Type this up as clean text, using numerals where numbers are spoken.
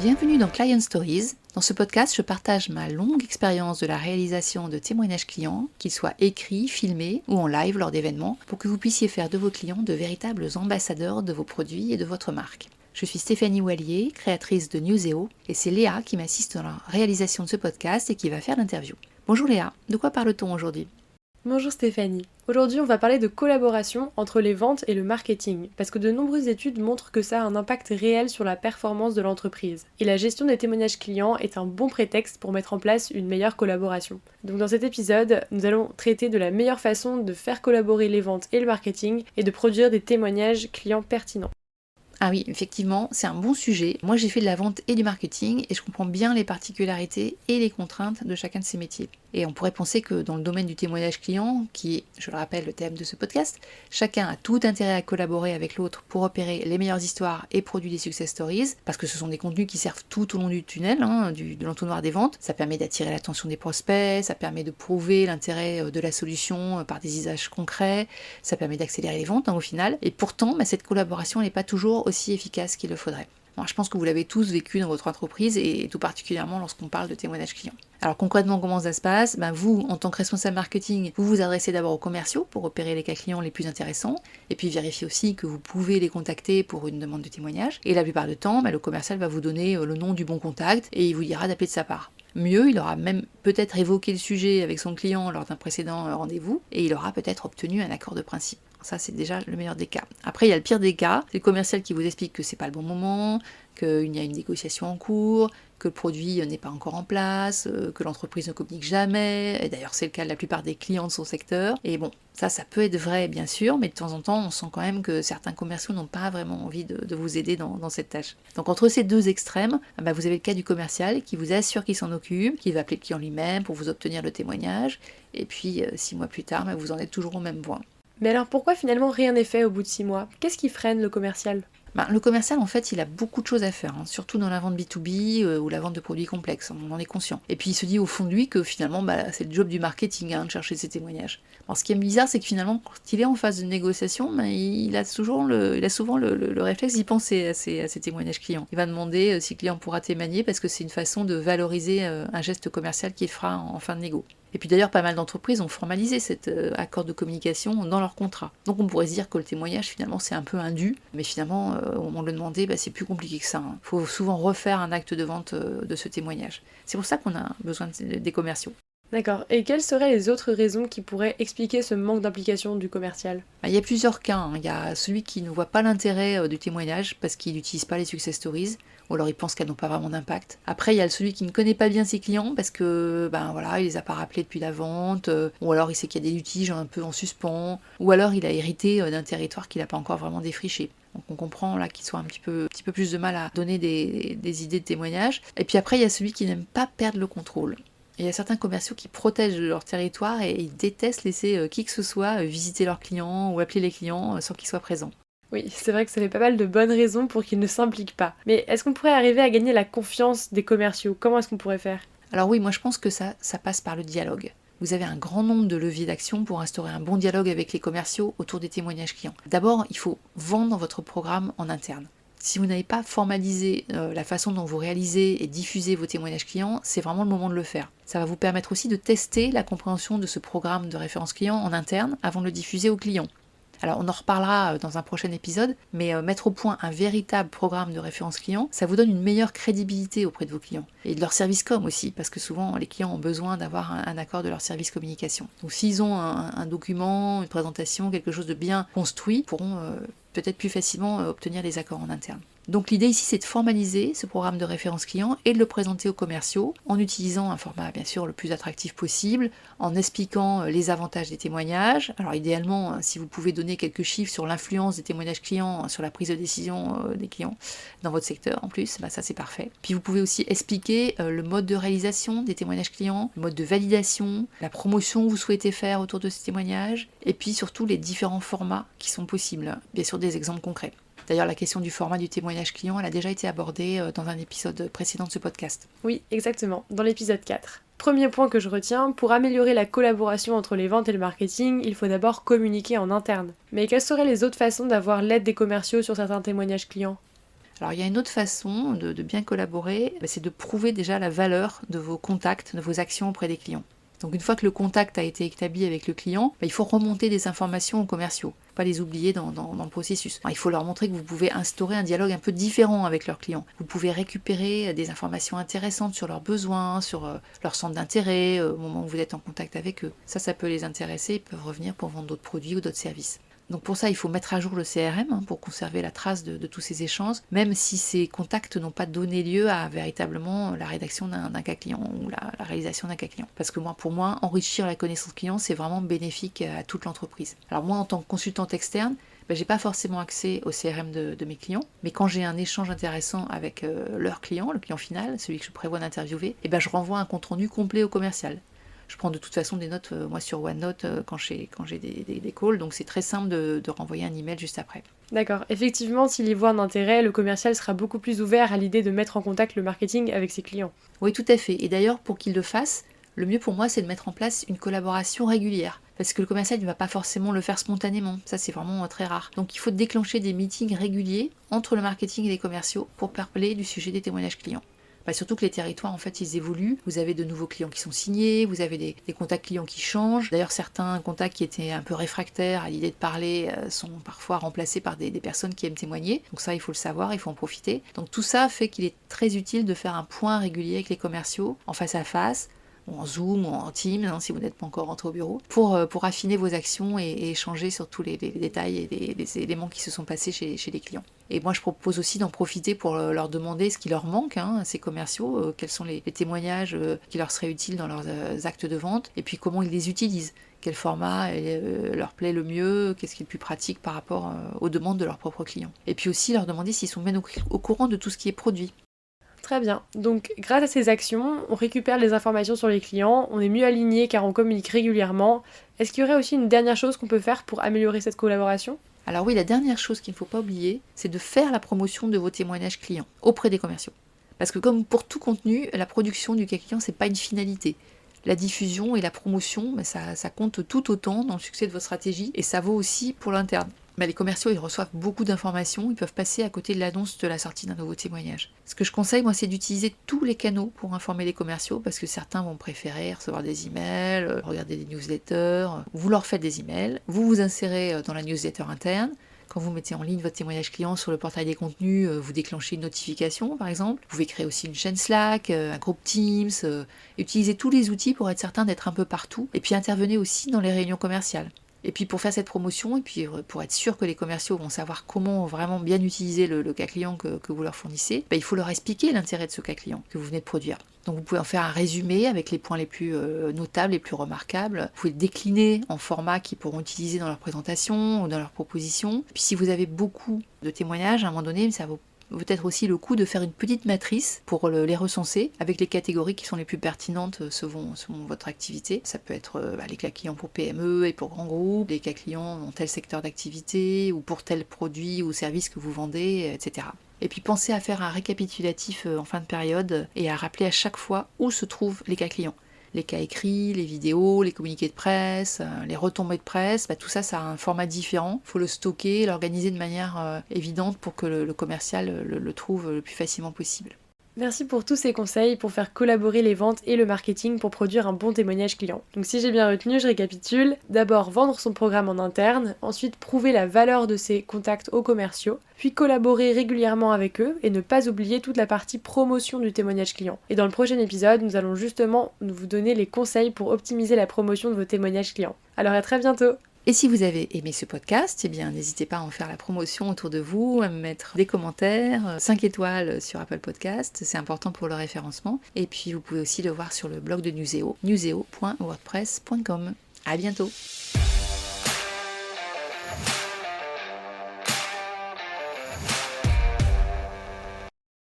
Bienvenue dans Client Stories. Dans ce podcast, je partage ma longue expérience de la réalisation de témoignages clients, qu'ils soient écrits, filmés ou en live lors d'événements, pour que vous puissiez faire de vos clients de véritables ambassadeurs de vos produits et de votre marque. Je suis Stéphanie Wallier, créatrice de Newseo, et c'est Léa qui m'assiste dans la réalisation de ce podcast et qui va faire l'interview. Bonjour Léa, de quoi parle-t-on aujourd'hui ? Bonjour Stéphanie. Aujourd'hui, on va parler de collaboration entre les ventes et le marketing, parce que de nombreuses études montrent que ça a un impact réel sur la performance de l'entreprise. Et la gestion des témoignages clients est un bon prétexte pour mettre en place une meilleure collaboration. Donc dans cet épisode, nous allons traiter de la meilleure façon de faire collaborer les ventes et le marketing et de produire des témoignages clients pertinents. Ah oui, effectivement, c'est un bon sujet. Moi, j'ai fait de la vente et du marketing et je comprends bien les particularités et les contraintes de chacun de ces métiers. Et on pourrait penser que dans le domaine du témoignage client, qui est, je le rappelle, le thème de ce podcast, chacun a tout intérêt à collaborer avec l'autre pour repérer les meilleures histoires et produire des success stories, parce que ce sont des contenus qui servent tout au long du tunnel, de l'entonnoir des ventes. Ça permet d'attirer l'attention des prospects, ça permet de prouver l'intérêt de la solution par des usages concrets, ça permet d'accélérer les ventes au final. Et pourtant, cette collaboration n'est pas toujours aussi efficace qu'il le faudrait. Alors, je pense que vous l'avez tous vécu dans votre entreprise et tout particulièrement lorsqu'on parle de témoignage client. Alors concrètement, comment ça se passe ? Vous, en tant que responsable marketing, vous vous adressez d'abord aux commerciaux pour repérer les cas clients les plus intéressants et puis vérifier aussi que vous pouvez les contacter pour une demande de témoignage. Et la plupart du temps, le commercial va vous donner le nom du bon contact et il vous dira d'appeler de sa part. Mieux, il aura même peut-être évoqué le sujet avec son client lors d'un précédent rendez-vous et il aura peut-être obtenu un accord de principe. Ça, c'est déjà le meilleur des cas. Après, il y a le pire des cas, c'est le commercial qui vous explique que c'est pas le bon moment, qu'il y a une négociation en cours, que le produit n'est pas encore en place, que l'entreprise ne communique jamais. Et d'ailleurs, c'est le cas de la plupart des clients de son secteur. Et bon, ça peut être vrai, bien sûr, mais de temps en temps, on sent quand même que certains commerciaux n'ont pas vraiment envie de vous aider dans cette tâche. Donc, entre ces deux extrêmes, vous avez le cas du commercial qui vous assure qu'il s'en occupe, qui va appeler le client lui-même pour vous obtenir le témoignage. Et puis, 6 mois plus tard, vous en êtes toujours au même point. Mais alors pourquoi finalement rien n'est fait au bout de 6 mois ? Qu'est-ce qui freine le commercial ? Le commercial, en fait, il a beaucoup de choses à faire, surtout dans la vente B2B ou la vente de produits complexes, on en est conscient. Et puis il se dit au fond de lui que finalement, c'est le job du marketing de chercher ces témoignages. Alors ce qui est bizarre, c'est que finalement, quand il est en phase de négociation, il a souvent le réflexe d'y penser à ces témoignages clients. Il va demander si le client pourra témoigner parce que c'est une façon de valoriser un geste commercial qu'il fera en fin de négo. Et puis d'ailleurs, pas mal d'entreprises ont formalisé cet accord de communication dans leur contrat. Donc on pourrait se dire que le témoignage, finalement, c'est un peu un dû, mais finalement, au moment de le demander, c'est plus compliqué que ça. Il faut souvent refaire un acte de vente de ce témoignage. C'est pour ça qu'on a besoin des commerciaux. D'accord. Et quelles seraient les autres raisons qui pourraient expliquer ce manque d'implication du commercial ? Il y a plusieurs cas. Il y a celui qui ne voit pas l'intérêt du témoignage parce qu'il n'utilise pas les success stories, ou alors il pense qu'elles n'ont pas vraiment d'impact. Après, il y a celui qui ne connaît pas bien ses clients parce que, il les a pas rappelés depuis la vente, ou alors il sait qu'il y a des litiges un peu en suspens, ou alors il a hérité d'un territoire qu'il n'a pas encore vraiment défriché. Donc on comprend là qu'il soit un petit peu plus de mal à donner des idées de témoignage. Et puis après, il y a celui qui n'aime pas perdre le contrôle. Il y a certains commerciaux qui protègent leur territoire et ils détestent laisser qui que ce soit visiter leurs clients ou appeler les clients sans qu'ils soient présents. Oui, c'est vrai que ça fait pas mal de bonnes raisons pour qu'ils ne s'impliquent pas. Mais est-ce qu'on pourrait arriver à gagner la confiance des commerciaux ? Comment est-ce qu'on pourrait faire ? Alors oui, moi je pense que ça passe par le dialogue. Vous avez un grand nombre de leviers d'action pour instaurer un bon dialogue avec les commerciaux autour des témoignages clients. D'abord, il faut vendre votre programme en interne. Si vous n'avez pas formalisé la façon dont vous réalisez et diffusez vos témoignages clients, c'est vraiment le moment de le faire. Ça va vous permettre aussi de tester la compréhension de ce programme de référence client en interne avant de le diffuser aux clients. Alors on en reparlera dans un prochain épisode, mais mettre au point un véritable programme de référence client, ça vous donne une meilleure crédibilité auprès de vos clients. Et de leur service com aussi, parce que souvent les clients ont besoin d'avoir un accord de leur service communication. Donc s'ils ont un document, une présentation, quelque chose de bien construit, ils pourront peut-être plus facilement obtenir des accords en interne. Donc l'idée ici, c'est de formaliser ce programme de référence client et de le présenter aux commerciaux en utilisant un format bien sûr le plus attractif possible, en expliquant les avantages des témoignages. Alors idéalement, si vous pouvez donner quelques chiffres sur l'influence des témoignages clients sur la prise de décision des clients dans votre secteur en plus, ça c'est parfait. Puis vous pouvez aussi expliquer le mode de réalisation des témoignages clients, le mode de validation, la promotion que vous souhaitez faire autour de ces témoignages, et puis surtout les différents formats qui sont possibles, bien sûr des exemples concrets. D'ailleurs, la question du format du témoignage client, elle a déjà été abordée dans un épisode précédent de ce podcast. Oui, exactement, dans l'épisode 4. Premier point que je retiens, pour améliorer la collaboration entre les ventes et le marketing, il faut d'abord communiquer en interne. Mais quelles seraient les autres façons d'avoir l'aide des commerciaux sur certains témoignages clients ? Alors il y a une autre façon de bien collaborer, c'est de prouver déjà la valeur de vos contacts, de vos actions auprès des clients. Donc une fois que le contact a été établi avec le client, il faut remonter des informations aux commerciaux, pas les oublier dans le processus. Il faut leur montrer que vous pouvez instaurer un dialogue un peu différent avec leurs clients. Vous pouvez récupérer des informations intéressantes sur leurs besoins, sur leur centre d'intérêt au moment où vous êtes en contact avec eux. Ça peut les intéresser, ils peuvent revenir pour vendre d'autres produits ou d'autres services. Donc pour ça, il faut mettre à jour le CRM pour conserver la trace de tous ces échanges, même si ces contacts n'ont pas donné lieu à véritablement la rédaction d'un cas client ou la réalisation d'un cas client. Parce que pour moi, enrichir la connaissance client, c'est vraiment bénéfique à toute l'entreprise. Alors moi, en tant que consultante externe, j'ai pas forcément accès au CRM de mes clients, mais quand j'ai un échange intéressant avec leur client, le client final, celui que je prévois d'interviewer, je renvoie un compte rendu complet au commercial. Je prends de toute façon des notes, moi sur OneNote, quand j'ai des calls, donc c'est très simple de renvoyer un email juste après. D'accord, effectivement, s'il y voit un intérêt, le commercial sera beaucoup plus ouvert à l'idée de mettre en contact le marketing avec ses clients. Oui, tout à fait. Et d'ailleurs, pour qu'il le fasse, le mieux pour moi, c'est de mettre en place une collaboration régulière. Parce que le commercial ne va pas forcément le faire spontanément. Ça, c'est vraiment très rare. Donc, il faut déclencher des meetings réguliers entre le marketing et les commerciaux pour parler du sujet des témoignages clients. Surtout que les territoires, en fait, ils évoluent. Vous avez de nouveaux clients qui sont signés, vous avez des contacts clients qui changent. D'ailleurs, certains contacts qui étaient un peu réfractaires à l'idée de parler sont parfois remplacés par des personnes qui aiment témoigner. Donc ça, il faut le savoir, il faut en profiter. Donc tout ça fait qu'il est très utile de faire un point régulier avec les commerciaux, en face à face, ou en Zoom, ou en Teams, si vous n'êtes pas encore rentré au bureau, pour affiner vos actions et échanger sur tous les détails et les éléments qui se sont passés chez les clients. Et moi, je propose aussi d'en profiter pour leur demander ce qui leur manque, à ces commerciaux, quels sont les témoignages qui leur seraient utiles dans leurs actes de vente, et puis comment ils les utilisent, quel format leur plaît le mieux, qu'est-ce qui est le plus pratique par rapport aux demandes de leurs propres clients. Et puis aussi leur demander s'ils sont bien au courant de tout ce qui est produit. Très bien. Donc, grâce à ces actions, on récupère les informations sur les clients, on est mieux aligné car on communique régulièrement. Est-ce qu'il y aurait aussi une dernière chose qu'on peut faire pour améliorer cette collaboration ? Alors oui, la dernière chose qu'il ne faut pas oublier, c'est de faire la promotion de vos témoignages clients auprès des commerciaux. Parce que comme pour tout contenu, la production du cas client, c'est pas une finalité. La diffusion et la promotion, ça compte tout autant dans le succès de votre stratégie et ça vaut aussi pour l'interne. Les commerciaux, ils reçoivent beaucoup d'informations, ils peuvent passer à côté de l'annonce de la sortie d'un nouveau témoignage. Ce que je conseille, moi, c'est d'utiliser tous les canaux pour informer les commerciaux, parce que certains vont préférer recevoir des emails, regarder des newsletters. Vous leur faites des emails, vous vous insérez dans la newsletter interne. Quand vous mettez en ligne votre témoignage client sur le portail des contenus, vous déclenchez une notification, par exemple. Vous pouvez créer aussi une chaîne Slack, un groupe Teams, utilisez tous les outils pour être certain d'être un peu partout. Et puis intervenez aussi dans les réunions commerciales. Et puis pour faire cette promotion, et puis pour être sûr que les commerciaux vont savoir comment vraiment bien utiliser le cas client que vous leur fournissez, il faut leur expliquer l'intérêt de ce cas client que vous venez de produire. Donc vous pouvez en faire un résumé avec les points les plus notables, les plus remarquables. Vous pouvez le décliner en format qu'ils pourront utiliser dans leur présentation ou dans leur proposition. Puis si vous avez beaucoup de témoignages, à un moment donné, ça vaut peut-être aussi le coup de faire une petite matrice pour les recenser avec les catégories qui sont les plus pertinentes selon votre activité. Ça peut être les cas clients pour PME et pour grands groupes, les cas clients dans tel secteur d'activité ou pour tel produit ou service que vous vendez, etc. Et puis pensez à faire un récapitulatif en fin de période et à rappeler à chaque fois où se trouvent les cas clients. Les cas écrits, les vidéos, les communiqués de presse, les retombées de presse, tout ça, ça a un format différent. Il faut le stocker, l'organiser de manière évidente pour que le commercial le trouve le plus facilement possible. Merci pour tous ces conseils pour faire collaborer les ventes et le marketing pour produire un bon témoignage client. Donc si j'ai bien retenu, je récapitule. D'abord vendre son programme en interne, ensuite prouver la valeur de ses contacts aux commerciaux, puis collaborer régulièrement avec eux et ne pas oublier toute la partie promotion du témoignage client. Et dans le prochain épisode, nous allons justement vous donner les conseils pour optimiser la promotion de vos témoignages clients. Alors à très bientôt! Et si vous avez aimé ce podcast, n'hésitez pas à en faire la promotion autour de vous, à me mettre des commentaires, 5 étoiles sur Apple Podcast, c'est important pour le référencement. Et puis vous pouvez aussi le voir sur le blog de Newseo, newseo.wordpress.com. À bientôt!